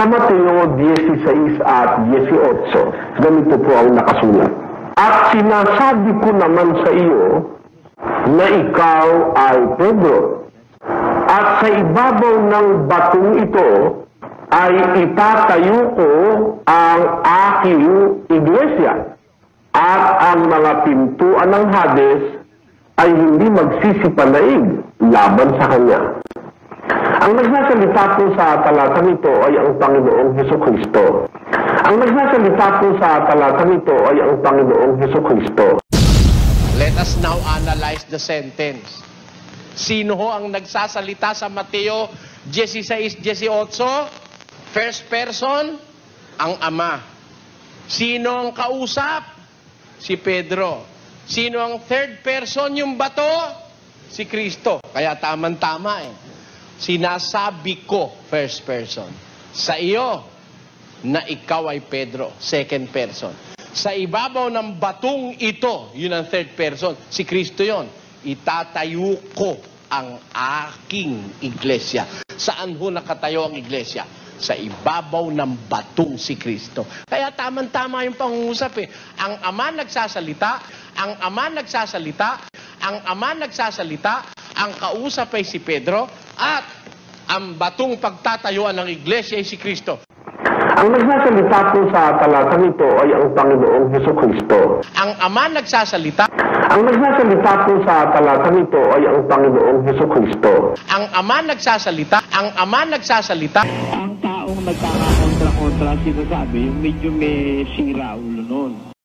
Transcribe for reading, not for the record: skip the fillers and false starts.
Sa Mateo 16 at 18, ganito po ang nakasulat. At sinasabi ko naman sa iyo na ikaw ay Pedro. At sa ibabaw ng batong ito ay itatayo ko ang aking iglesia. At ang mga pintuan ng Hades ay hindi magsisipalaig laban sa kanya. Ang nagsasalita po sa talatang ito ay ang Panginoong Hesukristo. Ang nagsasalita po sa talatang ito ay ang Panginoong Hesukristo. Let us now analyze the sentence. Sino ho ang nagsasalita sa Mateo 16:18? First person, ang Ama. Sino ang kausap? Si Pedro. Sino ang third person, yung bato? Si Kristo. Kaya tamang-tama eh. Sinasabi ko, first person. Sa iyo, na ikaw ay Pedro, second person. Sa ibabaw ng batong ito, yun ang third person, si Kristo yon. Itatayo ko ang aking iglesia. Saan ho nakatayo ang iglesia? Sa ibabaw ng batong si Kristo. Kaya tamang-tama yung pangungusap eh. Ang Ama nagsasalita, ang Ama nagsasalita, ang Ama nagsasalita, ang kausap ay si Pedro, at ang batong pagtatayuan ng iglesia ay si Kristo. Ang nagsasalita po sa talatang ito ay ang Panginoong Hesukristo. Ang Ama nagsasalita. Ang nagsasalita po sa talatang ito ay ang Panginoong Hesukristo. Ang Ama nagsasalita. Ang Ama nagsasalita. Ang taong nagkakakontra-kontra sinasabi, yung medyo may sira ulo nun.